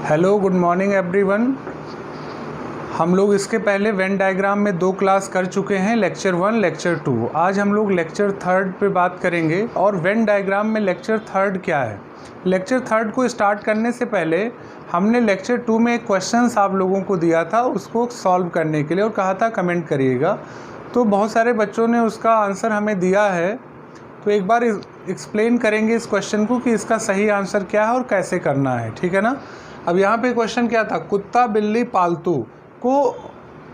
Hello good morning everyone. हम लोग इसके पहले वेन डायग्राम में 2 क्लास कर चुके हैं, लेक्चर 1 लेक्चर 2। आज हम लोग लेक्चर 3 पे बात करेंगे। और वेन डायग्राम में लेक्चर 3 क्या है। लेक्चर 3 को स्टार्ट करने से पहले हमने लेक्चर 2 में एक क्वेश्चन आप लोगों को दिया था, उसको सॉल्व करने के लिए, और कहा था कमेंट करिएगा। तो बहुत सारे बच्चों ने उसका आंसर हमें दिया है, तो एक बार एक्सप्लेन करेंगे इस क्वेश्चन को कि इसका सही आंसर क्या है और कैसे करना है, ठीक है ना। अब यहाँ पे क्वेश्चन क्या था, कुत्ता बिल्ली पालतू को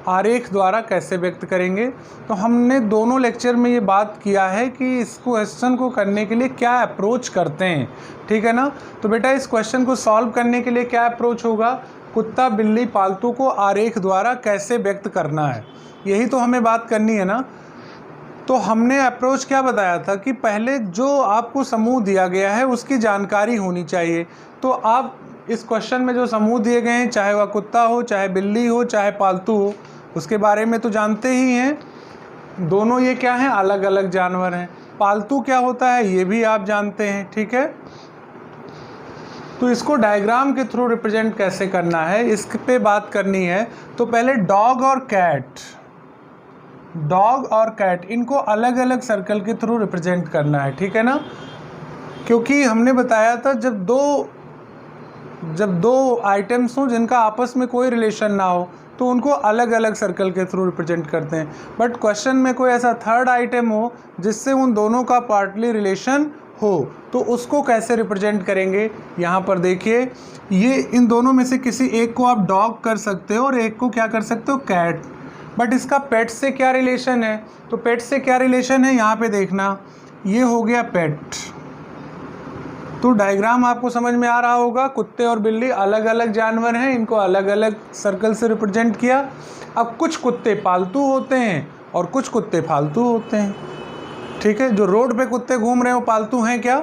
आरेख द्वारा कैसे व्यक्त करेंगे। तो हमने दोनों लेक्चर में ये बात किया है कि इस क्वेश्चन को करने के लिए क्या अप्रोच करते हैं, ठीक है ना। तो बेटा इस क्वेश्चन को सॉल्व करने के लिए क्या अप्रोच होगा, कुत्ता बिल्ली पालतू को आरेख द्वारा कैसे व्यक्त करना है, यही तो हमें बात करनी है ना। तो हमने अप्रोच क्या बताया था कि पहले जो आपको समूह दिया गया है उसकी जानकारी होनी चाहिए। तो आप इस क्वेश्चन में जो समूह दिए गए हैं, चाहे वह कुत्ता हो, चाहे बिल्ली हो, चाहे पालतू हो, उसके बारे में तो जानते ही हैं। दोनों ये क्या हैं, अलग अलग जानवर हैं। पालतू क्या होता है ये भी आप जानते हैं, ठीक है। तो इसको डायग्राम के थ्रू रिप्रेजेंट कैसे करना है, इस पे बात करनी है। तो पहले डॉग और कैट इनको अलग अलग सर्कल के थ्रू रिप्रेजेंट करना है, ठीक है ना। क्योंकि हमने बताया था जब दो आइटम्स हों जिनका आपस में कोई रिलेशन ना हो तो उनको अलग अलग सर्कल के थ्रू रिप्रेजेंट करते हैं। बट क्वेश्चन में कोई ऐसा थर्ड आइटम हो जिससे उन दोनों का पार्टली रिलेशन हो, तो उसको कैसे रिप्रेजेंट करेंगे। यहाँ पर देखिए, ये इन दोनों में से किसी एक को आप डॉग कर सकते हो और एक को क्या कर सकते हो, कैट। बट इसका पेट से क्या रिलेशन है, तो पेट से क्या रिलेशन है यहाँ पे देखना, ये हो गया पेट। तो डायग्राम आपको समझ में आ रहा होगा, कुत्ते और बिल्ली अलग अलग जानवर हैं, इनको अलग अलग सर्कल से रिप्रेजेंट किया। अब कुछ कुत्ते पालतू होते हैं और कुछ कुत्ते फालतू होते हैं, ठीक है। जो रोड पे कुत्ते घूम रहे हैं वो पालतू हैं क्या,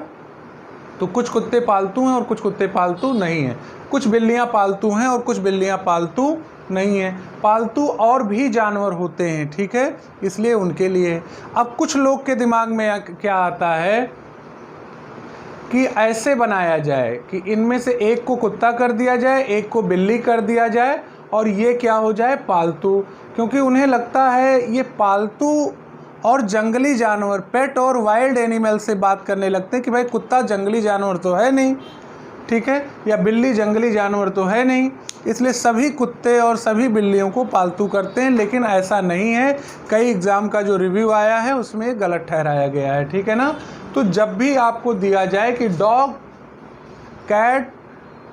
तो कुछ कुत्ते पालतू हैं और कुछ कुत्ते पालतू नहीं हैं। कुछ बिल्लियाँ पालतू हैं और कुछ बिल्लियाँ पालतू नहीं हैं। पालतू और भी जानवर होते हैं, ठीक है, इसलिए उनके लिए। अब कुछ लोग के दिमाग में क्या आता है कि ऐसे बनाया जाए कि इनमें से एक को कुत्ता कर दिया जाए, एक को बिल्ली कर दिया जाए, और ये क्या हो जाए, पालतू। क्योंकि उन्हें लगता है ये पालतू और जंगली जानवर, पेट और वाइल्ड एनिमल से बात करने लगते हैं कि भाई कुत्ता जंगली जानवर तो है नहीं, ठीक है, या बिल्ली जंगली जानवर तो है नहीं, इसलिए सभी कुत्ते और सभी बिल्लियों को पालतू करते हैं। लेकिन ऐसा नहीं है, कई एग्ज़ाम का जो रिव्यू आया है उसमें गलत ठहराया गया है, ठीक है ना। तो जब भी आपको दिया जाए कि dog cat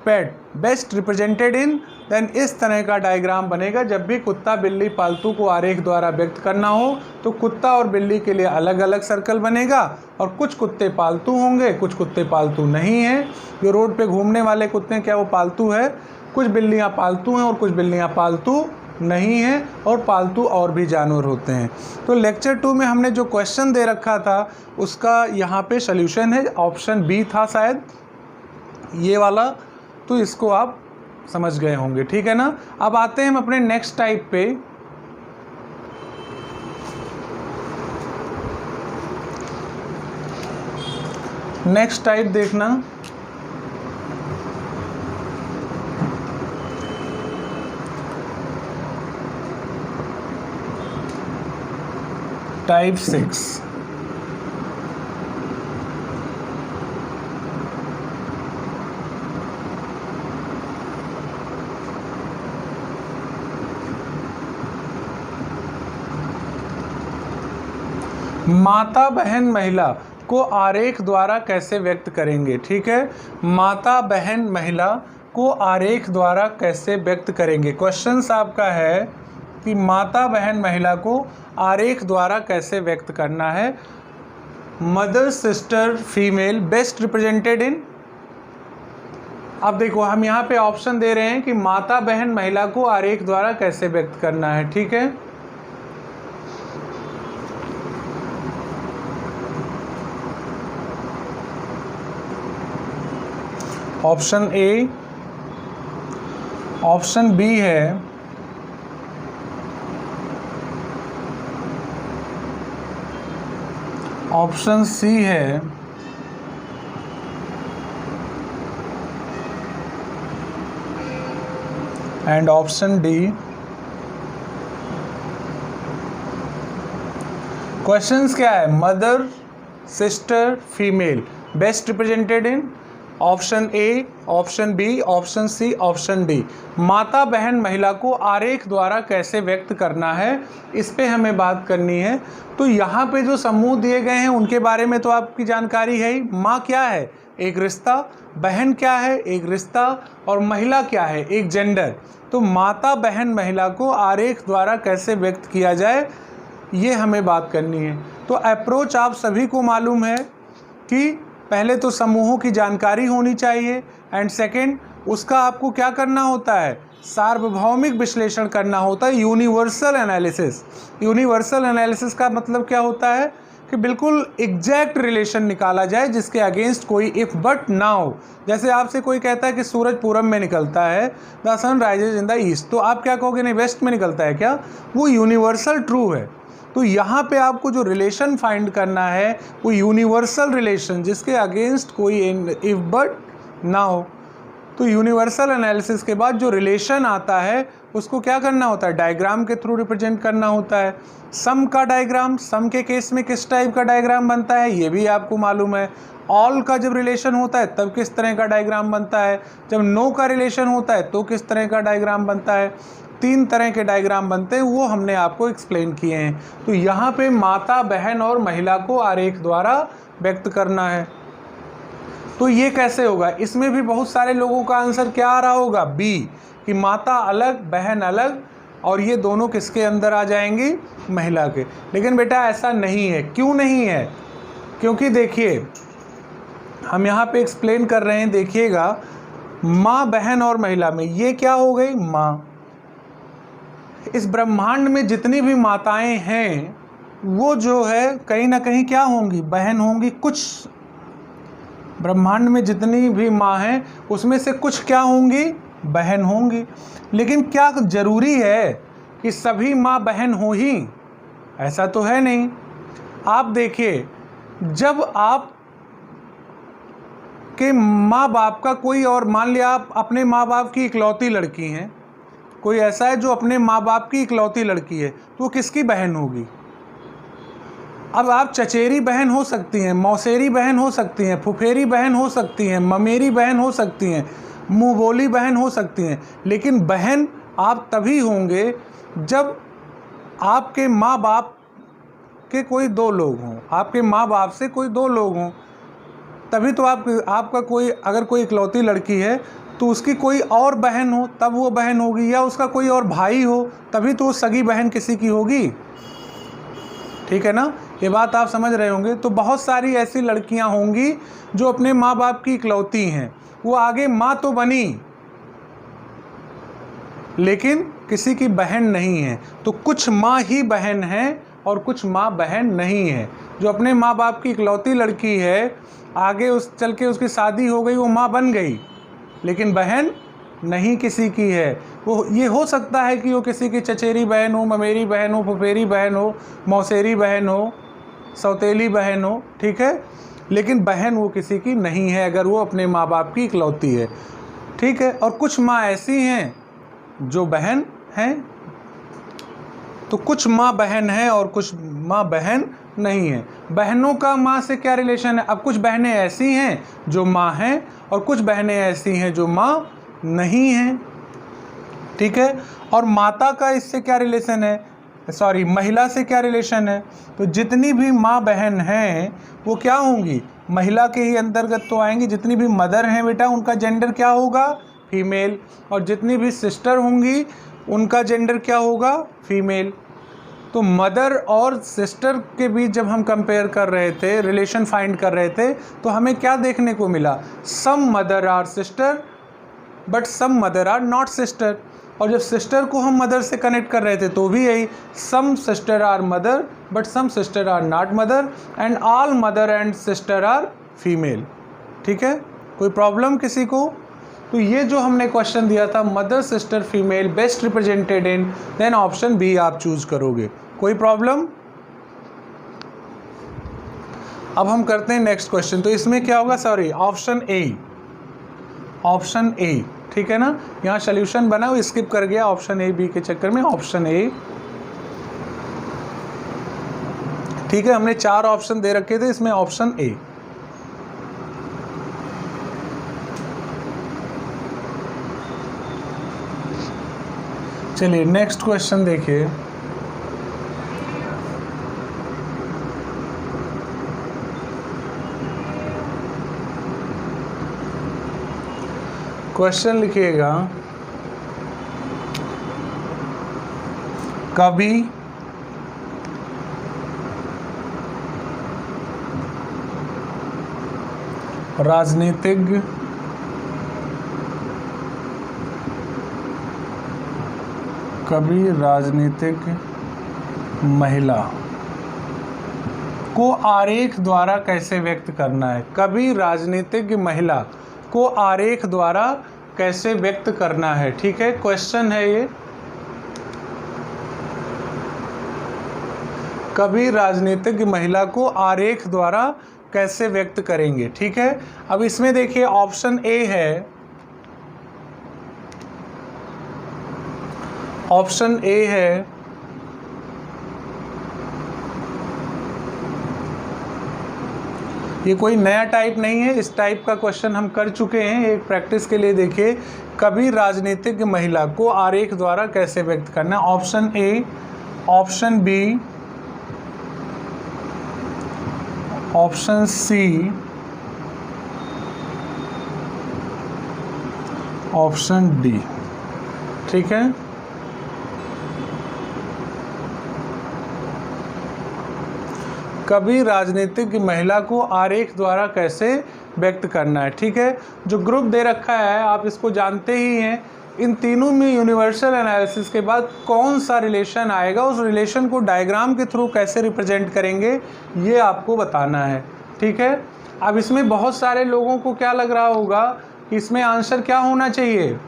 pet best represented in, then इस तरह का डायग्राम बनेगा। जब भी कुत्ता बिल्ली पालतू को आरेख द्वारा व्यक्त करना हो तो कुत्ता और बिल्ली के लिए अलग अलग सर्कल बनेगा, और कुछ कुत्ते पालतू होंगे, कुछ कुत्ते पालतू नहीं हैं। जो रोड पे घूमने वाले कुत्ते हैं क्या वो पालतू है, कुछ बिल्लियाँ पालतू हैं और कुछ बिल्लियाँ पालतू नहीं हैं, और पालतू और भी जानवर होते हैं। तो लेक्चर 2 में हमने जो क्वेश्चन दे रखा था उसका यहाँ पे सॉल्यूशन है, ऑप्शन बी था शायद ये वाला। तो इसको आप समझ गए होंगे, ठीक है ना। अब आते हैं हम अपने नेक्स्ट टाइप पे। नेक्स्ट टाइप देखना, टाइप 6। माता बहन महिला को आरेख द्वारा कैसे व्यक्त करेंगे, ठीक है। माता बहन महिला को आरेख द्वारा कैसे व्यक्त करेंगे। क्वेश्चन आपका है कि माता बहन महिला को आरेख द्वारा कैसे व्यक्त करना है। Mother sister female best represented इन। अब देखो हम यहाँ पे ऑप्शन दे रहे हैं कि माता बहन महिला को आरेख द्वारा कैसे व्यक्त करना है, ठीक है। ऑप्शन ए, ऑप्शन बी है, ऑप्शन सी है, एंड ऑप्शन डी। क्वेश्चंस क्या है? Mother, sister, female best represented in option A, option B, option C, option D. माता बहन महिला को आरेख द्वारा कैसे व्यक्त करना है, इस पे हमें बात करनी है। तो यहाँ पे जो समूह दिए गए हैं उनके बारे में तो आपकी जानकारी है ही। माँ क्या है? एक रिश्ता। बहन क्या है? एक रिश्ता। और महिला क्या है? एक जेंडर। तो माता बहन महिला को आरेख द्वारा कैसे व्यक्त किया जाए, ये हमें बात करनी है। तो अप्रोच आप सभी को मालूम है कि पहले तो समूहों की जानकारी होनी चाहिए, एंड सेकंड उसका आपको क्या करना होता है? सार्वभौमिक विश्लेषण करना होता है, यूनिवर्सल एनालिसिस। यूनिवर्सल एनालिसिस का मतलब क्या होता है कि बिल्कुल एग्जैक्ट रिलेशन निकाला जाए जिसके अगेंस्ट कोई इफ बट ना हो। जैसे आपसे कोई कहता है कि सूरज पूरब में निकलता है, the sun rises in the east, तो आप क्या कहोगे? नहीं, वेस्ट में निकलता है क्या? वो यूनिवर्सल ट्रू है। तो यहाँ पे आपको जो रिलेशन फाइंड करना है वो यूनिवर्सल रिलेशन जिसके अगेंस्ट कोई इफ बट ना हो। तो यूनिवर्सल एनालिसिस के बाद जो रिलेशन आता है उसको क्या करना होता है? डायग्राम के थ्रू रिप्रेजेंट करना होता है। सम का डायग्राम, सम के केस में किस टाइप का डायग्राम बनता है ये भी आपको मालूम है। ऑल का जब रिलेशन होता है तब किस तरह का डायग्राम बनता है। जब नो का रिलेशन होता है तो किस तरह का डायग्राम बनता है। 3 तरह के डायग्राम बनते हैं, वो हमने आपको एक्सप्लेन किए हैं। तो यहाँ पे माता बहन और महिला को आरेख द्वारा व्यक्त करना है। तो ये कैसे होगा? इसमें भी बहुत सारे लोगों का आंसर क्या आ रहा होगा? बी, कि माता अलग बहन अलग, और ये दोनों किसके अंदर आ जाएंगी? महिला के। लेकिन बेटा ऐसा नहीं है। क्यों नहीं है? क्योंकि देखिए हम यहाँ पे एक्सप्लेन कर रहे हैं, देखिएगा, माँ बहन और महिला में ये क्या हो गई? माँ। इस ब्रह्मांड में जितनी भी माताएं हैं वो जो है कहीं ना कहीं क्या होंगी? बहन होंगी। कुछ ब्रह्मांड में जितनी भी माँ हैं उसमें से कुछ क्या होंगी? बहन होंगी। लेकिन क्या जरूरी है कि सभी माँ बहन हो ही? ऐसा तो है नहीं। आप देखिए, जब आप के माँ बाप का कोई और, मान लिया आप अपने माँ बाप की इकलौती लड़की हैं, कोई ऐसा है जो अपने माँ बाप की इकलौती लड़की है, तो वो किसकी बहन होगी? अब आप चचेरी बहन हो सकती हैं, मौसेरी बहन हो सकती हैं, फुफेरी बहन हो सकती हैं, ममेरी बहन हो सकती हैं, मुँह बोली बहन हो सकती हैं, लेकिन बहन आप तभी होंगे जब आपके माँ बाप के कोई 2 लोग हों, आपके माँ बाप से कोई 2 लोग हों, तभी तो आपका कोई, अगर कोई इकलौती लड़की है तो उसकी कोई और बहन हो तब वो बहन होगी, या उसका कोई और भाई हो तभी तो वो सगी बहन किसी की होगी। ठीक है ना? ये बात आप समझ रहे होंगे। तो बहुत सारी ऐसी लड़कियां होंगी जो अपने माँ बाप की इकलौती हैं, वो आगे माँ तो बनी लेकिन किसी की बहन नहीं है। तो कुछ माँ ही बहन हैं और कुछ माँ बहन नहीं है। जो अपने माँ बाप की इकलौती लड़की है, आगे उस चल के उसकी शादी हो गई, वो माँ बन गई, लेकिन बहन नहीं किसी की है। वो ये हो सकता है कि वो किसी की चचेरी बहन हो, ममेरी बहन हो, फुफेरी बहन हो, मौसेरी बहन हो, सौतेली बहन हो, ठीक है, लेकिन बहन वो किसी की नहीं है अगर वो अपने माँ बाप की इकलौती है। ठीक है? और कुछ माँ ऐसी हैं जो बहन हैं। तो कुछ माँ बहन है और कुछ माँ बहन नहीं है। बहनों का माँ से क्या रिलेशन है? अब कुछ बहनें ऐसी हैं जो माँ हैं और कुछ बहनें ऐसी हैं जो माँ नहीं हैं। ठीक है? और माता का इससे क्या रिलेशन है? सॉरी, महिला से क्या रिलेशन है? तो जितनी भी माँ बहन हैं वो क्या होंगी? महिला के ही अंतर्गत तो आएंगी। जितनी भी मदर हैं बेटा उनका जेंडर क्या होगा? फीमेल। और जितनी भी सिस्टर होंगी उनका जेंडर क्या होगा? फीमेल। तो मदर और सिस्टर के बीच जब हम कंपेयर कर रहे थे, रिलेशन फाइंड कर रहे थे, तो हमें क्या देखने को मिला? Some mother are sister but some mother are not sister. और जब सिस्टर को हम मदर से कनेक्ट कर रहे थे तो भी यही, some sister are mother but some sister are not mother and all mother and sister are female. ठीक है? कोई प्रॉब्लम किसी को? तो ये जो हमने क्वेश्चन दिया था, mother sister female best represented in, then option B आप चूज करोगे। कोई प्रॉब्लम? अब हम करते हैं नेक्स्ट क्वेश्चन। तो इसमें क्या होगा? Sorry, option A. Option A, ठीक है ना। यहाँ सोल्यूशन बना, वो स्किप कर गया ऑप्शन ए बी के चक्कर में, ऑप्शन ए। ठीक है, हमने 4 ऑप्शन दे रखे थे, इसमें ऑप्शन ए। चलिए नेक्स्ट क्वेश्चन देखिए। क्वेश्चन लिखिएगा, कभी राजनीतिज्ञ महिला को आरेख द्वारा कैसे व्यक्त करना है। कभी राजनीतिज्ञ महिला को आरेख द्वारा कैसे व्यक्त करना है। ठीक है, क्वेश्चन है ये, कभी राजनीतिज्ञ महिला को आरेख द्वारा कैसे व्यक्त करेंगे। ठीक है, अब इसमें देखिए ऑप्शन ए है, ऑप्शन ए है ये कोई नया टाइप नहीं है, इस टाइप का क्वेश्चन हम कर चुके हैं एक प्रैक्टिस के लिए। देखिए, कभी राजनीतिज्ञ महिला को आरेख द्वारा कैसे व्यक्त करना है। Option A, option B, option C, option D. ठीक है, कभी राजनीतिक महिला को आरेख द्वारा कैसे व्यक्त करना है। ठीक है, जो ग्रुप दे रखा है आप इसको जानते ही हैं। इन तीनों में यूनिवर्सल एनालिसिस के बाद कौन सा रिलेशन आएगा, उस रिलेशन को डायग्राम के थ्रू कैसे रिप्रेजेंट करेंगे, ये आपको बताना है। ठीक है, अब इसमें बहुत सारे लोगों को क्या लग रहा होगा कि इसमें आंसर क्या होना चाहिए,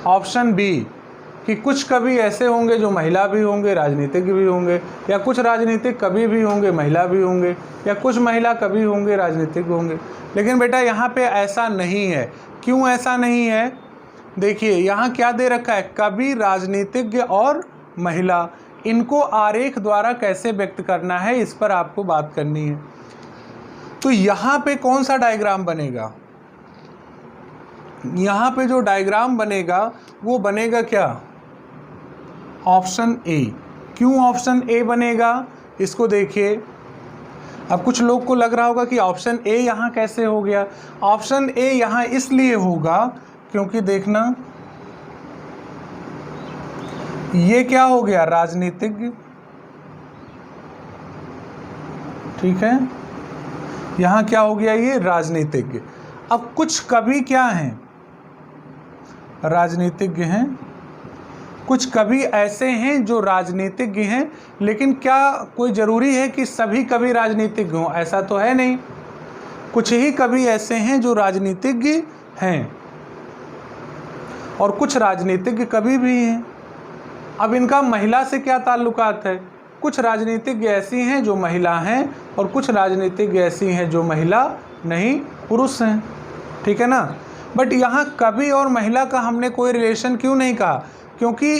ऑप्शन बी, कि कुछ कवि ऐसे होंगे जो महिला भी होंगे राजनीतिक भी होंगे, या कुछ राजनीतिक कवि भी होंगे महिला भी होंगे, या कुछ महिला कवि होंगे राजनीतिक होंगे। लेकिन बेटा यहाँ पे ऐसा नहीं है। क्यों ऐसा नहीं है, देखिए यहाँ क्या दे रखा है, कवि, राजनीतिज्ञ और महिला, इनको आरेख द्वारा कैसे व्यक्त करना है, इस पर आपको बात करनी है। तो यहाँ पे कौन सा डायग्राम बनेगा, यहाँ पे जो डायग्राम बनेगा वो बनेगा क्या, ऑप्शन ए। क्यों ऑप्शन ए बनेगा, इसको देखिए। अब कुछ लोग को लग रहा होगा कि ऑप्शन ए यहाँ कैसे हो गया। ऑप्शन ए यहाँ इसलिए होगा क्योंकि देखना, ये क्या हो गया, राजनीतिज्ञ। ठीक है, यहाँ क्या हो गया, ये राजनीतिज्ञ। अब कुछ कवि क्या हैं, राजनीतिज्ञ हैं। कुछ कवि ऐसे हैं जो राजनीतिज्ञ हैं, लेकिन क्या कोई ज़रूरी है कि सभी कवि राजनीतिज्ञ हों, ऐसा तो है नहीं। कुछ ही कवि ऐसे हैं जो राजनीतिज्ञ हैं और कुछ राजनीतिज्ञ कवि भी हैं। अब इनका महिला से क्या ताल्लुकात है, कुछ राजनीतिज्ञ ऐसी हैं जो महिला हैं और कुछ राजनीतिज्ञ ऐसी हैं जो महिला नहीं, पुरुष हैं। ठीक है ना। बट यहाँ कवि और महिला का हमने कोई रिलेशन क्यों नहीं कहा, क्योंकि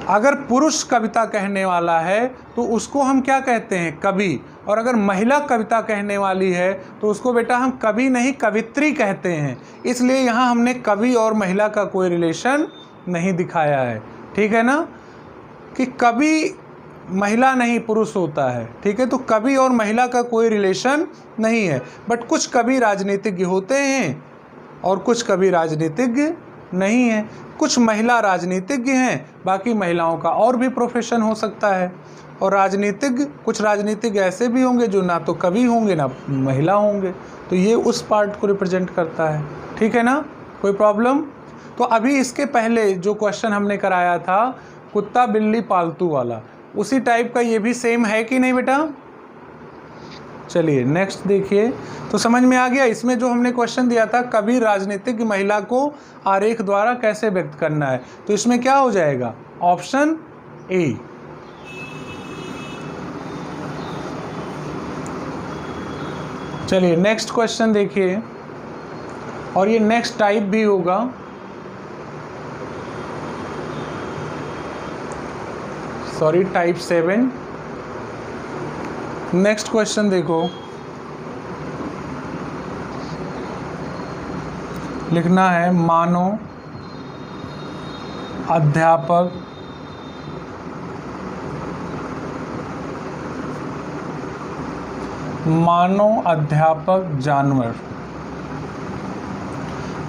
अगर पुरुष कविता कहने वाला है तो उसको हम क्या कहते हैं, कवि, और अगर महिला कविता कहने वाली है तो उसको बेटा हम कवि नहीं कवित्री कहते हैं। इसलिए यहाँ हमने कवि और महिला का कोई रिलेशन नहीं दिखाया है। ठीक है ना, कि कवि महिला नहीं पुरुष होता है। ठीक है, तो कवि और महिला का कोई रिलेशन नहीं है। बट कुछ कवि राजनीतिज्ञ होते हैं और कुछ कवि राजनीतिज्ञ नहीं है। कुछ महिला राजनीतिज्ञ हैं, बाकी महिलाओं का और भी प्रोफेशन हो सकता है। और राजनीतिज्ञ, कुछ राजनीतिज्ञ ऐसे भी होंगे जो ना तो कवि होंगे ना महिला होंगे। तो ये उस पार्ट को रिप्रेजेंट करता है। ठीक है ना, कोई प्रॉब्लम। तो अभी इसके पहले जो क्वेश्चन हमने कराया था कुत्ता बिल्ली पालतू वाला, उसी टाइप का ये भी सेम है कि नहीं बेटा। चलिए नेक्स्ट देखिए, तो समझ में आ गया। इसमें जो हमने क्वेश्चन दिया था, कवि राजनीतिक महिला को आरेख द्वारा कैसे व्यक्त करना है, तो इसमें क्या हो जाएगा, ऑप्शन ए। चलिए नेक्स्ट क्वेश्चन देखिए, और ये नेक्स्ट टाइप भी होगा। Sorry, type 7। नेक्स्ट क्वेश्चन देखो, लिखना है मानो अध्यापक जानवर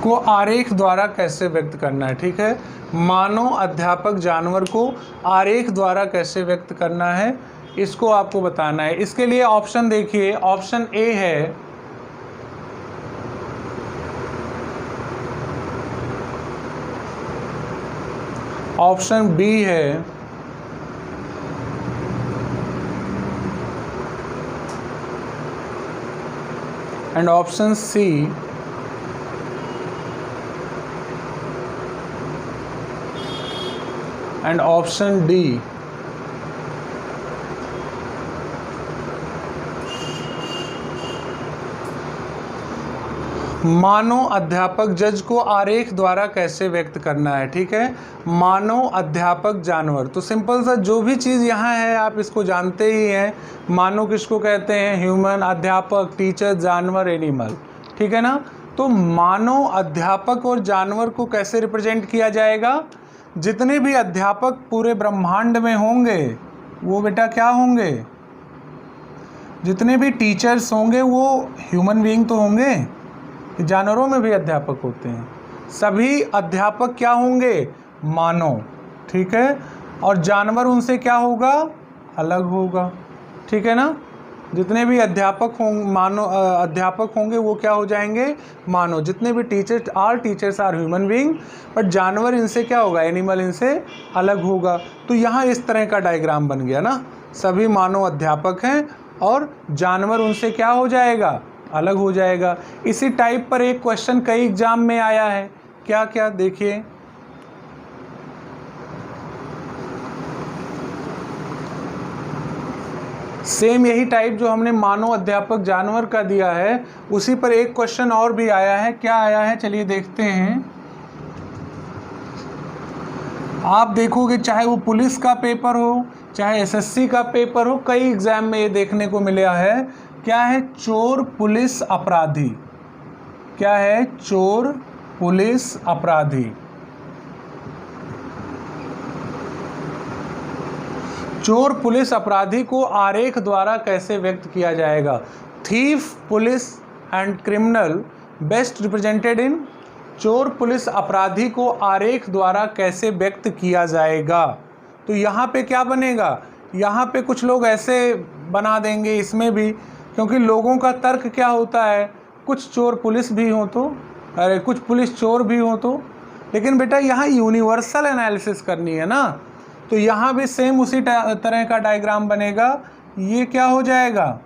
को आरेख द्वारा कैसे व्यक्त करना है। ठीक है, मानव अध्यापक जानवर को आरेख द्वारा कैसे व्यक्त करना है, इसको आपको बताना है। इसके लिए ऑप्शन देखिए, ऑप्शन ए है ऑप्शन बी है and option C and option D. मानव अध्यापक जज को आरेख द्वारा कैसे व्यक्त करना है। ठीक है, मानव अध्यापक जानवर, तो सिंपल सा जो भी चीज़ यहाँ है आप इसको जानते ही हैं। मानव किसको कहते हैं, ह्यूमन, अध्यापक टीचर, जानवर एनिमल। ठीक है ना, तो मानव अध्यापक और जानवर को कैसे रिप्रेजेंट किया जाएगा, जितने भी अध्यापक पूरे ब्रह्मांड में होंगे वो बेटा क्या होंगे, जितने भी टीचर्स होंगे वो ह्यूमन बीइंग तो होंगे, जानवरों में भी अध्यापक होते हैं, सभी अध्यापक क्या होंगे, मानव। ठीक है, और जानवर उनसे क्या होगा, अलग होगा। ठीक है ना, जितने भी अध्यापक अध्यापक होंगे वो क्या हो जाएंगे, मानव। जितने भी teachers, all teachers are human being, but जानवर इनसे क्या होगा, एनिमल इनसे अलग होगा। तो यहाँ इस तरह का डायग्राम बन गया ना, सभी मानव अध्यापक हैं और जानवर उनसे क्या हो जाएगा, अलग हो जाएगा। इसी टाइप पर एक क्वेश्चन कई एग्जाम में आया है, क्या क्या देखिए, सेम यही टाइप जो हमने मानव अध्यापक जानवर का दिया है उसी पर एक क्वेश्चन और भी आया है। क्या आया है चलिए देखते हैं। आप देखोगे चाहे वो पुलिस का पेपर हो, चाहे एसएससी का पेपर हो, कई एग्जाम में ये देखने को मिला है। क्या है, चोर पुलिस अपराधी। क्या है, चोर पुलिस अपराधी। चोर पुलिस अपराधी को आरेख द्वारा कैसे व्यक्त किया जाएगा। Thief police and criminal best represented इन। चोर पुलिस अपराधी को आरेख द्वारा कैसे व्यक्त किया जाएगा। तो यहाँ पे क्या बनेगा, यहाँ पे कुछ लोग ऐसे बना देंगे इसमें भी, क्योंकि लोगों का तर्क क्या होता है, कुछ चोर पुलिस भी हो तो, अरे कुछ पुलिस चोर भी हो तो, लेकिन बेटा यहाँ यूनिवर्सल एनालिसिस करनी है ना, तो यहाँ भी सेम उसी तरह का डायग्राम बनेगा। ये क्या हो जाएगा,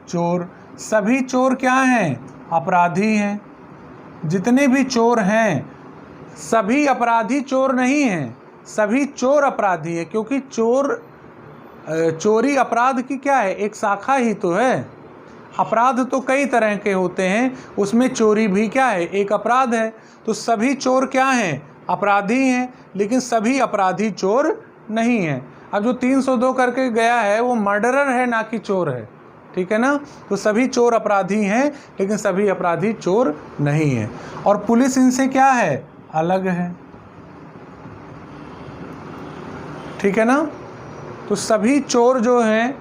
चोर। सभी चोर क्या हैं, अपराधी हैं। जितने भी चोर हैं सभी अपराधी चोर नहीं हैं, सभी चोर अपराधी हैं, क्योंकि चोरी अपराध की क्या है, एक शाखा ही तो है। अपराध तो कई तरह के होते हैं, उसमें चोरी भी क्या है, एक अपराध है। तो सभी चोर क्या हैं, अपराधी हैं, लेकिन सभी अपराधी चोर नहीं हैं। अब जो 302 करके गया है वो मर्डरर है ना कि चोर है। ठीक है ना, तो सभी चोर अपराधी हैं लेकिन सभी अपराधी चोर नहीं हैं। और पुलिस इनसे क्या है, अलग है। ठीक है ना, तो सभी चोर जो हैं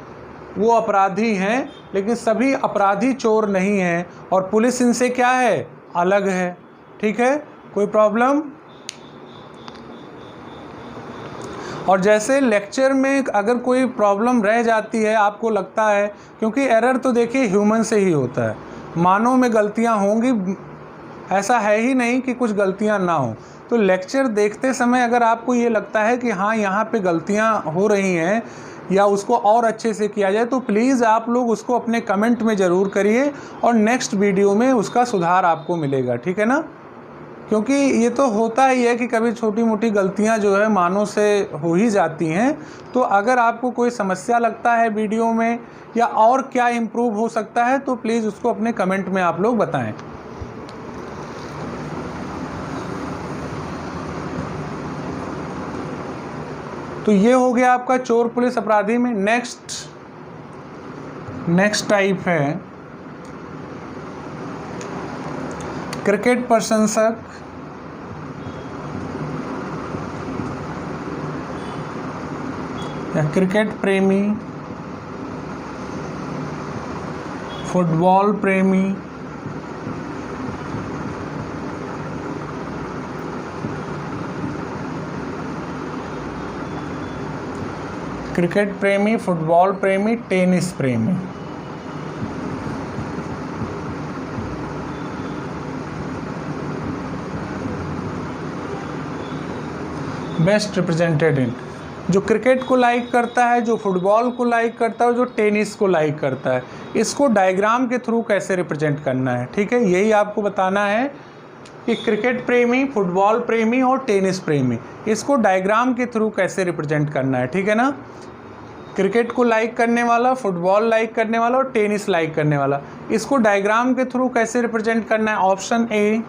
वो अपराधी हैं लेकिन सभी अपराधी चोर नहीं हैं, और पुलिस इनसे क्या है, अलग है। ठीक है, कोई प्रॉब्लम। और जैसे लेक्चर में अगर कोई प्रॉब्लम रह जाती है, आपको लगता है, क्योंकि एरर तो देखिए ह्यूमन से ही होता है, मानव में गलतियां होंगी, ऐसा है ही नहीं कि कुछ गलतियां ना हो। तो लेक्चर देखते समय अगर आपको ये लगता है कि हाँ यहाँ पे गलतियां हो रही हैं या उसको और अच्छे से किया जाए, तो प्लीज़ आप लोग उसको अपने कमेंट में ज़रूर करिए और नेक्स्ट वीडियो में उसका सुधार आपको मिलेगा। ठीक है ना, क्योंकि ये तो होता ही है कि कभी छोटी मोटी गलतियां जो है मानव से हो ही जाती हैं। तो अगर आपको कोई समस्या लगता है वीडियो में या और क्या इम्प्रूव हो सकता है, तो प्लीज़ उसको अपने कमेंट में आप लोग बताएं। तो ये हो गया आपका चोर पुलिस अपराधी में। नेक्स्ट टाइप है क्रिकेट प्रशंसक या क्रिकेट प्रेमी, फुटबॉल प्रेमी, क्रिकेट प्रेमी, फुटबॉल प्रेमी, टेनिस प्रेमी। बेस्ट रिप्रेजेंटेड इन, जो क्रिकेट को लाइक करता है, जो फुटबॉल को लाइक करता है, जो टेनिस को लाइक करता है, इसको डायग्राम के थ्रू कैसे रिप्रेजेंट करना है। ठीक है, यही आपको बताना है कि क्रिकेट प्रेमी, फुटबॉल प्रेमी और टेनिस प्रेमी, इसको डायग्राम के थ्रू कैसे रिप्रेजेंट करना है। ठीक है ना, क्रिकेट को लाइक करने वाला, फुटबॉल लाइक करने वाला और टेनिस लाइक करने वाला, इसको डायग्राम के थ्रू कैसे रिप्रेजेंट करना है। Option A,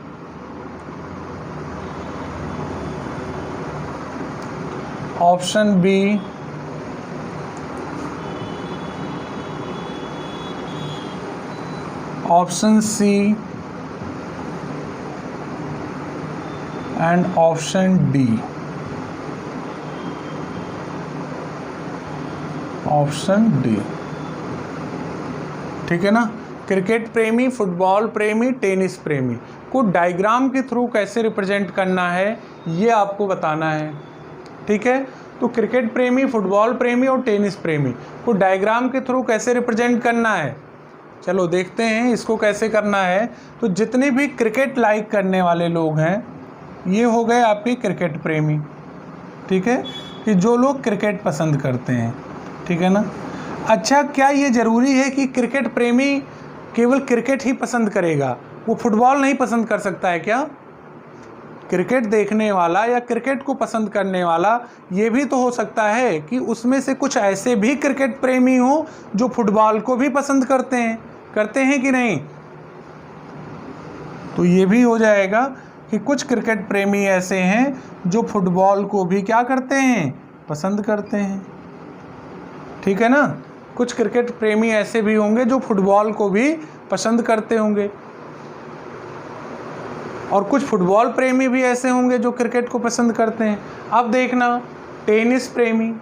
option B, option C and option D. Option D. ठीक है ना, क्रिकेट प्रेमी, फुटबॉल प्रेमी, टेनिस प्रेमी को डायग्राम के थ्रू कैसे रिप्रेजेंट करना है, ये आपको बताना है। ठीक है, तो क्रिकेट प्रेमी, फुटबॉल प्रेमी और टेनिस प्रेमी को डायग्राम के थ्रू कैसे रिप्रेजेंट करना है, चलो देखते हैं इसको कैसे करना है। तो जितने भी क्रिकेट लाइक करने वाले लोग हैं, ये हो गए आपके क्रिकेट प्रेमी। ठीक है, कि जो लोग क्रिकेट पसंद करते हैं। ठीक है ना। अच्छा, क्या ये ज़रूरी है कि क्रिकेट प्रेमी केवल क्रिकेट ही पसंद करेगा, वो फुटबॉल नहीं पसंद कर सकता है क्या? क्रिकेट देखने वाला या क्रिकेट को पसंद करने वाला ये भी तो हो सकता है कि उसमें से कुछ ऐसे भी क्रिकेट प्रेमी हो जो फुटबॉल को भी पसंद करते हैं कि नहीं? तो ये भी हो जाएगा कि कुछ क्रिकेट प्रेमी ऐसे हैं जो फुटबॉल को भी क्या करते हैं, पसंद करते हैं। ठीक है ना, कुछ क्रिकेट प्रेमी ऐसे भी होंगे जो फुटबॉल को भी पसंद करते होंगे, और कुछ फुटबॉल प्रेमी भी ऐसे होंगे जो क्रिकेट को पसंद करते हैं। अब देखना, टेनिस प्रेमी,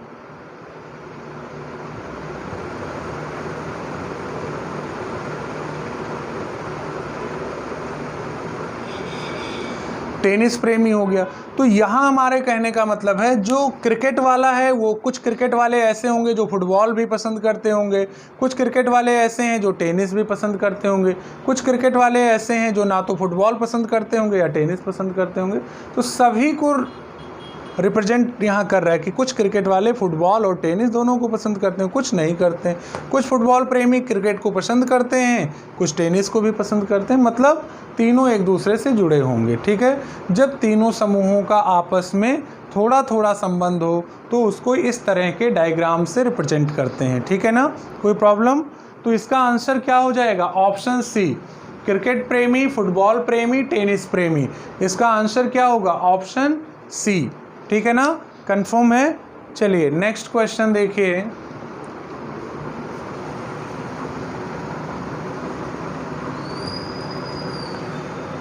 टेनिस प्रेमी हो गया। तो यहाँ हमारे कहने का मतलब है जो क्रिकेट वाला है, वो कुछ क्रिकेट वाले ऐसे होंगे जो फुटबॉल भी पसंद करते होंगे, कुछ क्रिकेट वाले ऐसे हैं जो टेनिस भी पसंद करते होंगे, कुछ क्रिकेट वाले ऐसे हैं जो ना तो फुटबॉल पसंद करते होंगे या टेनिस पसंद करते होंगे। तो सभी को रिप्रेजेंट यहाँ कर रहा है कि कुछ क्रिकेट वाले फुटबॉल और टेनिस दोनों को पसंद करते हैं, कुछ नहीं करते हैं। कुछ फुटबॉल प्रेमी क्रिकेट को पसंद करते हैं, कुछ टेनिस को भी पसंद करते हैं, मतलब तीनों एक दूसरे से जुड़े होंगे। ठीक है, जब तीनों समूहों का आपस में थोड़ा थोड़ा संबंध हो तो उसको इस तरह के डायग्राम से रिप्रेजेंट करते हैं। ठीक है ना, कोई प्रॉब्लम? तो इसका आंसर क्या हो जाएगा? ऑप्शन सी, क्रिकेट प्रेमी, फुटबॉल प्रेमी, टेनिस प्रेमी। इसका आंसर क्या होगा? Option C. ठीक है ना, कंफर्म है? चलिए नेक्स्ट क्वेश्चन देखिए।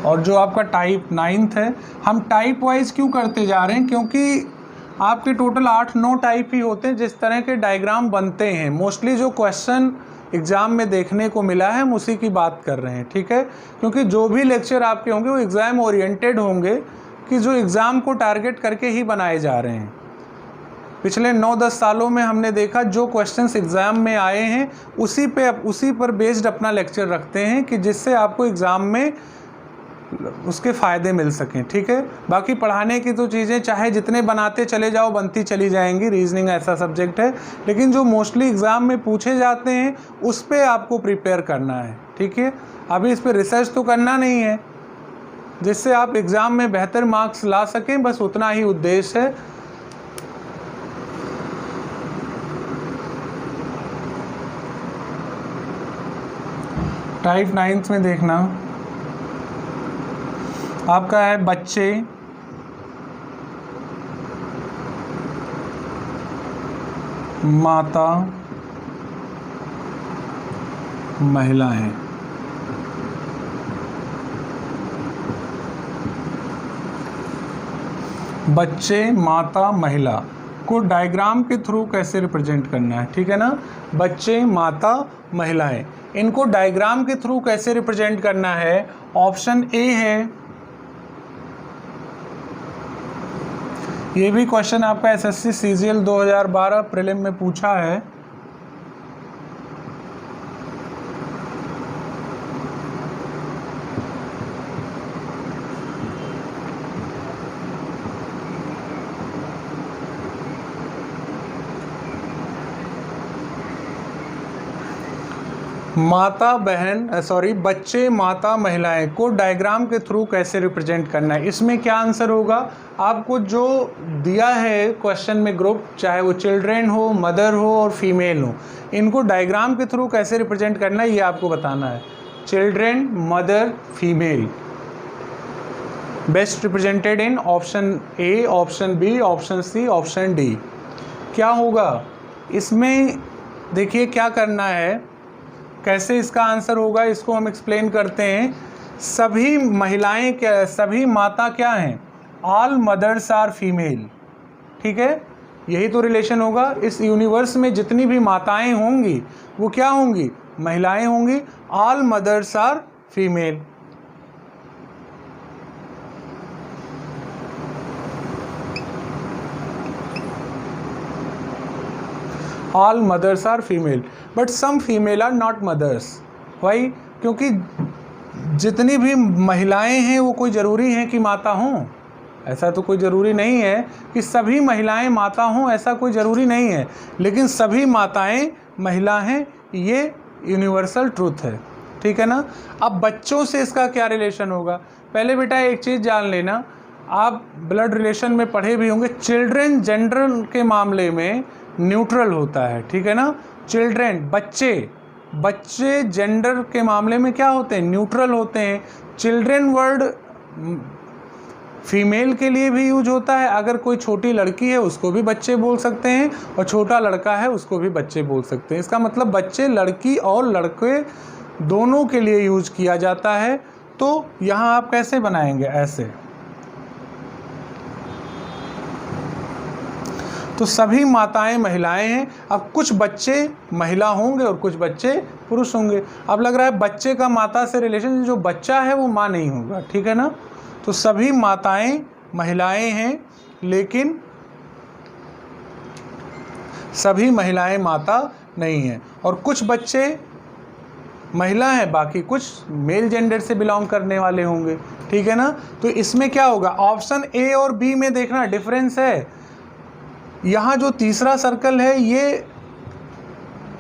और जो आपका टाइप 9th है, हम टाइप वाइज क्यों करते जा रहे हैं? क्योंकि आपके टोटल 8-9 टाइप ही होते हैं जिस तरह के डायग्राम बनते हैं। मोस्टली जो क्वेश्चन एग्ज़ाम में देखने को मिला है हम उसी की बात कर रहे हैं। ठीक है, क्योंकि जो भी लेक्चर आपके होंगे वो एग्ज़ाम ओरिएंटेड होंगे, कि जो एग्ज़ाम को टारगेट करके ही बनाए जा रहे हैं। पिछले 9-10 सालों में हमने देखा जो क्वेश्चंस एग्ज़ाम में आए हैं उसी पर बेस्ड अपना लेक्चर रखते हैं कि जिससे आपको एग्ज़ाम में उसके फ़ायदे मिल सकें। ठीक है, बाकी पढ़ाने की तो चीज़ें चाहे जितने बनाते चले जाओ बनती चली जाएंगी, रीजनिंग ऐसा सब्जेक्ट है, लेकिन जो मोस्टली एग्ज़ाम में पूछे जाते हैं उस पर आपको प्रिपेयर करना है। ठीक है, अभी इस पर रिसर्च तो करना नहीं है, जिससे आप एग्ज़ाम में बेहतर मार्क्स ला सकें, बस उतना ही उद्देश्य है। टाइप 9th में देखना आपका है बच्चे, माता महिलाएं। बच्चे, माता, महिला को डायग्राम के थ्रू कैसे रिप्रेजेंट करना है, ठीक है ना। बच्चे, माता, महिलाएं, इनको डायग्राम के थ्रू कैसे रिप्रेजेंट करना है। ऑप्शन ए है, ये भी क्वेश्चन आपका एसएससी सीजीएल 2012 प्रीलिम में पूछा है। माता बहन बच्चे, माता, महिलाएं को डायग्राम के थ्रू कैसे रिप्रेजेंट करना है। इसमें क्या आंसर होगा, आपको जो दिया है क्वेश्चन में ग्रुप, चाहे वो चिल्ड्रेन हो, मदर हो और फीमेल हो, इनको डायग्राम के थ्रू कैसे रिप्रेजेंट करना है ये आपको बताना है। Children, mother, female best represented in option A, option B, option C, option D. क्या होगा इसमें, देखिए क्या करना है, कैसे इसका आंसर होगा इसको हम एक्सप्लेन करते हैं। सभी महिलाएं क्या, सभी माता क्या हैं, ऑल मदर्स आर फीमेल, ठीक है, यही तो रिलेशन होगा। इस यूनिवर्स में जितनी भी माताएं होंगी वो क्या होंगी, महिलाएं होंगी। All mothers are female. All mothers are female but some female are not mothers. Why, क्योंकि जितनी भी महिलाएं हैं वो कोई ज़रूरी है कि माता हों, ऐसा तो कोई ज़रूरी नहीं है कि सभी महिलाएं माता हों, ऐसा कोई ज़रूरी नहीं है, लेकिन सभी माताएं महिला हैं, ये यूनिवर्सल ट्रूथ है, ठीक है ना। अब बच्चों से इसका क्या रिलेशन होगा, पहले बेटा एक चीज़ जान लेना, आप ब्लड रिलेशन में पढ़े भी होंगे, चिल्ड्रन जेंडर के मामले में न्यूट्रल होता है, ठीक है ना। चिल्ड्रन बच्चे जेंडर के मामले में क्या होते हैं, न्यूट्रल होते हैं। चिल्ड्रन वर्ड फीमेल के लिए भी यूज होता है, अगर कोई छोटी लड़की है उसको भी बच्चे बोल सकते हैं, और छोटा लड़का है उसको भी बच्चे बोल सकते हैं। इसका मतलब बच्चे लड़की और लड़के दोनों के लिए यूज किया जाता है। तो यहाँ आप कैसे बनाएंगे, ऐसे। तो सभी माताएं महिलाएं हैं। अब कुछ बच्चे महिला होंगे और कुछ बच्चे पुरुष होंगे। अब लग रहा है बच्चे का माता से रिलेशन, जो बच्चा है वो माँ नहीं होगा, ठीक है ना। तो सभी माताएं महिलाएं हैं, लेकिन सभी महिलाएं माता नहीं हैं। और कुछ बच्चे महिला हैं, बाकी कुछ मेल जेंडर से बिलोंग करने वाले होंगे, ठीक है ना। तो इसमें क्या होगा, ऑप्शन ए और बी में देखना डिफरेंस है। यहाँ जो तीसरा सर्कल है, ये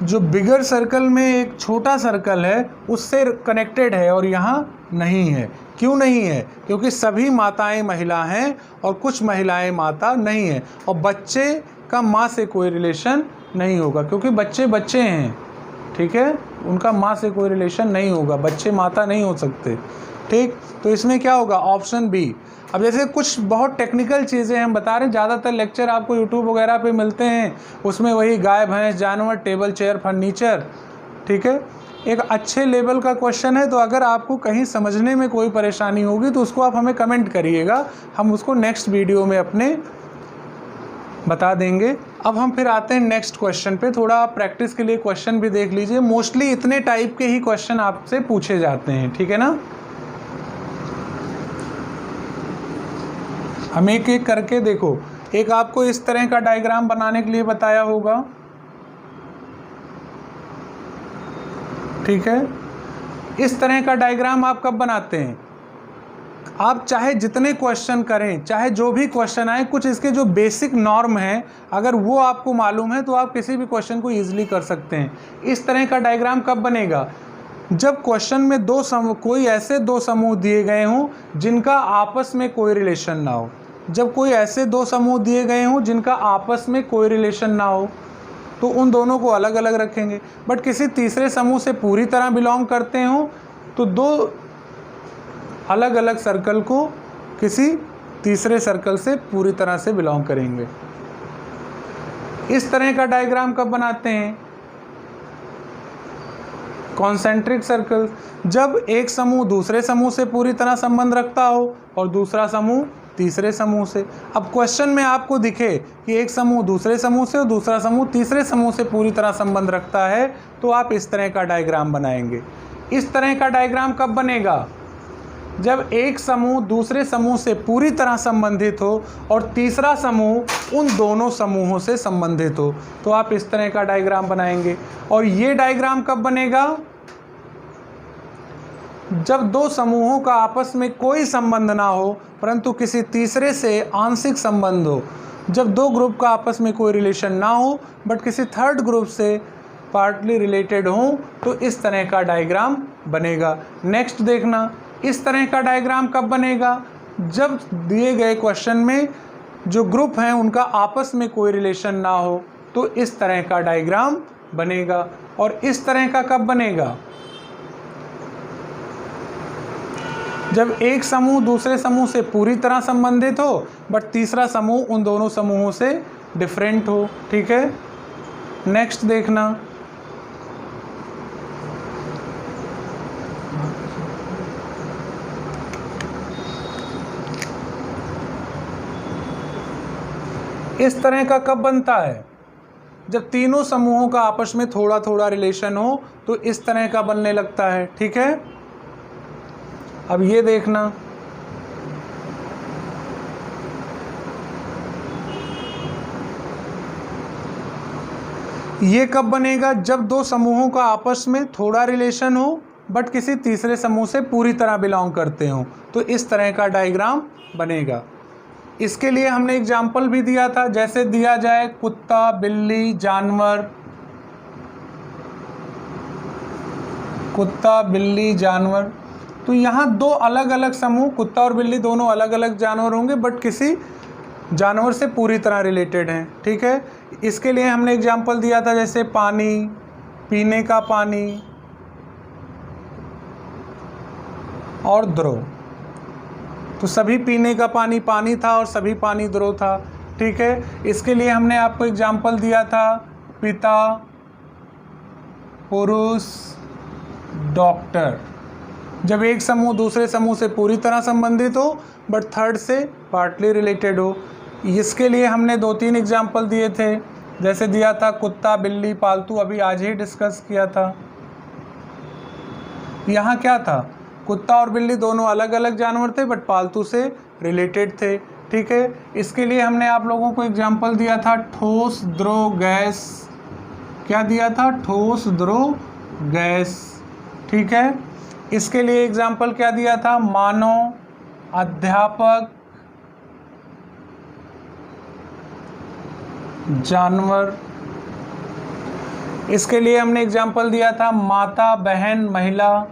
जो बिगर सर्कल में एक छोटा सर्कल है उससे कनेक्टेड है, और यहाँ नहीं है। क्यों नहीं है, क्योंकि सभी माताएं महिला हैं और कुछ महिलाएं माता नहीं हैं। और बच्चे का माँ से कोई रिलेशन नहीं होगा, क्योंकि बच्चे बच्चे हैं, ठीक है, उनका माँ से कोई रिलेशन नहीं होगा, बच्चे माता नहीं हो सकते, ठीक। तो इसमें क्या होगा, ऑप्शन बी। अब जैसे कुछ बहुत टेक्निकल चीज़ें हम बता रहे हैं, ज़्यादातर लेक्चर आपको यूट्यूब वगैरह पे मिलते हैं, उसमें वही गाय भैंस जानवर टेबल चेयर फर्नीचर, ठीक है। एक अच्छे लेवल का क्वेश्चन है, तो अगर आपको कहीं समझने में कोई परेशानी होगी तो उसको आप हमें कमेंट करिएगा, हम उसको नेक्स्ट वीडियो में अपने बता देंगे। अब हम फिर आते हैं नेक्स्ट क्वेश्चन पे। थोड़ा आप प्रैक्टिस के लिए क्वेश्चन भी देख लीजिए, मोस्टली इतने टाइप के ही क्वेश्चन आपसे पूछे जाते हैं, ठीक है ना। हम एक एक करके देखो, एक आपको इस तरह का डायग्राम बनाने के लिए बताया होगा, ठीक है। इस तरह का डायग्राम आप कब बनाते हैं, आप चाहे जितने क्वेश्चन करें, चाहे जो भी क्वेश्चन आए, कुछ इसके जो बेसिक नॉर्म हैं अगर वो आपको मालूम है तो आप किसी भी क्वेश्चन को ईजिली कर सकते हैं। इस तरह का डायग्राम कब बनेगा, जब क्वेश्चन में कोई ऐसे दो समूह दिए गए हों जिनका आपस में कोई रिलेशन ना हो। जब कोई ऐसे दो समूह दिए गए हों जिनका आपस में कोई रिलेशन ना हो, तो उन दोनों को अलग अलग रखेंगे। बट किसी तीसरे समूह से पूरी तरह बिलोंग करते हों तो दो अलग अलग सर्कल को किसी तीसरे सर्कल से पूरी तरह से बिलोंग करेंगे। इस तरह का डायग्राम कब बनाते हैं? कॉन्सेंट्रिक सर्कल, जब एक समूह दूसरे समूह से पूरी तरह संबंध रखता हो और दूसरा समूह तीसरे समूह से। अब क्वेश्चन में आपको दिखे कि एक समूह दूसरे समूह से और दूसरा समूह तीसरे समूह से पूरी तरह संबंध रखता है, तो आप इस तरह का डायग्राम बनाएंगे। इस तरह का डायग्राम कब बनेगा? जब एक समूह दूसरे समूह से पूरी तरह संबंधित हो और तीसरा समूह उन दोनों समूहों से संबंधित हो, तो आप इस तरह का डायग्राम बनाएंगे। और ये डायग्राम कब बनेगा? जब दो समूहों का आपस में कोई संबंध ना हो परंतु किसी तीसरे से आंशिक संबंध हो। जब दो ग्रुप का आपस में कोई रिलेशन ना हो बट किसी थर्ड ग्रुप से पार्टली रिलेटेड हो, तो इस तरह का डायग्राम बनेगा। नेक्स्ट देखना, इस तरह का डायग्राम कब बनेगा? जब दिए गए क्वेश्चन में जो ग्रुप हैं उनका आपस में कोई रिलेशन ना हो, तो इस तरह का डायग्राम बनेगा। और इस तरह का कब बनेगा? जब एक समूह दूसरे समूह से पूरी तरह संबंधित हो बट तीसरा समूह उन दोनों समूहों से डिफरेंट हो। ठीक है, नेक्स्ट देखना, इस तरह का कब बनता है? जब तीनों समूहों का आपस में थोड़ा थोड़ा रिलेशन हो, तो इस तरह का बनने लगता है। ठीक है, अब ये देखना, ये कब बनेगा? जब दो समूहों का आपस में थोड़ा रिलेशन हो बट किसी तीसरे समूह से पूरी तरह बिलोंग करते हो, तो इस तरह का डायग्राम बनेगा। इसके लिए हमने एग्जाम्पल भी दिया था, जैसे दिया जाए कुत्ता, बिल्ली, जानवर, कुत्ता, बिल्ली, जानवर। तो यहाँ दो अलग अलग समूह, कुत्ता और बिल्ली दोनों अलग अलग जानवर होंगे बट किसी जानवर से पूरी तरह रिलेटेड हैं। ठीक है, इसके लिए हमने एग्जाम्पल दिया था, जैसे पानी, पीने का पानी और द्रव। तो सभी पीने का पानी पानी था और सभी पानी द्रव था। ठीक है, इसके लिए हमने आपको एग्जाम्पल दिया था पिता, पुरुष, डॉक्टर। जब एक समूह दूसरे समूह से पूरी तरह संबंधित हो बट थर्ड से पार्टली रिलेटेड हो। इसके लिए हमने 2-3 एग्जाम्पल दिए थे, जैसे दिया था कुत्ता, बिल्ली, पालतू, अभी आज ही डिस्कस किया था। यहाँ क्या था? कुत्ता और बिल्ली दोनों अलग अलग जानवर थे बट पालतू से रिलेटेड थे। ठीक है, इसके लिए हमने आप लोगों को एग्जाम्पल दिया था ठोस, द्रव, गैस। क्या दिया था? ठोस, द्रव, गैस। ठीक है, इसके लिए एग्जाम्पल क्या दिया था? मानव, अध्यापक, जानवर। इसके लिए हमने एग्जाम्पल दिया था माता, बहन, महिला।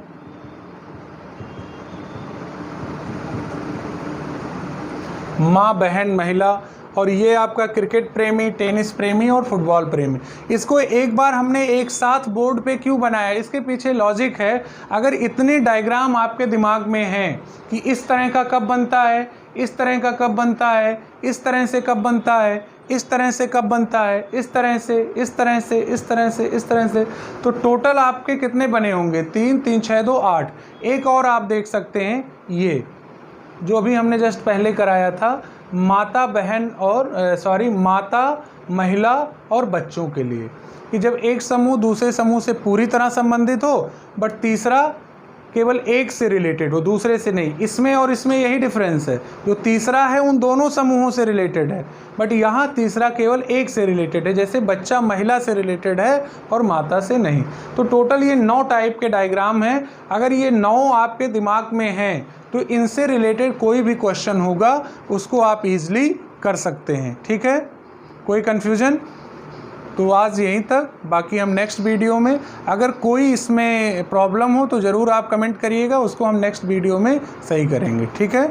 माँ, बहन, महिला। और ये आपका क्रिकेट प्रेमी, टेनिस प्रेमी और फुटबॉल प्रेमी। इसको एक बार हमने एक साथ बोर्ड पे क्यों बनाया? इसके पीछे लॉजिक है। अगर इतने डायग्राम आपके दिमाग में हैं कि इस तरह का कब बनता है, इस तरह का कब बनता है, इस तरह से कब बनता है, इस तरह से कब बनता है, इस तरह से, इस तरह से, इस तरह से, इस तरह से, तो टोटल आपके कितने बने होंगे? 3, 3, 6, 2, 8। एक और आप देख सकते हैं, ये जो अभी हमने जस्ट पहले कराया था, माता, बहन और माता, महिला और बच्चों के लिए, कि जब एक समूह दूसरे समूह से पूरी तरह संबंधित हो बट तीसरा केवल एक से रिलेटेड हो, दूसरे से नहीं। इसमें और इसमें यही डिफरेंस है, जो तीसरा है उन दोनों समूहों से रिलेटेड है बट यहाँ तीसरा केवल एक से रिलेटेड है, जैसे बच्चा महिला से रिलेटेड है और माता से नहीं। तो टोटल ये 9 टाइप के डायग्राम हैं। अगर ये 9 आपके दिमाग में हैं तो इनसे रिलेटेड कोई भी क्वेश्चन होगा उसको आप इजीली कर सकते हैं। ठीक है, कोई कन्फ्यूजन? तो आज यहीं तक, बाकी हम नेक्स्ट वीडियो में, अगर कोई इसमें प्रॉब्लम हो तो ज़रूर आप कमेंट करिएगा, उसको हम नेक्स्ट वीडियो में सही करेंगे। ठीक है।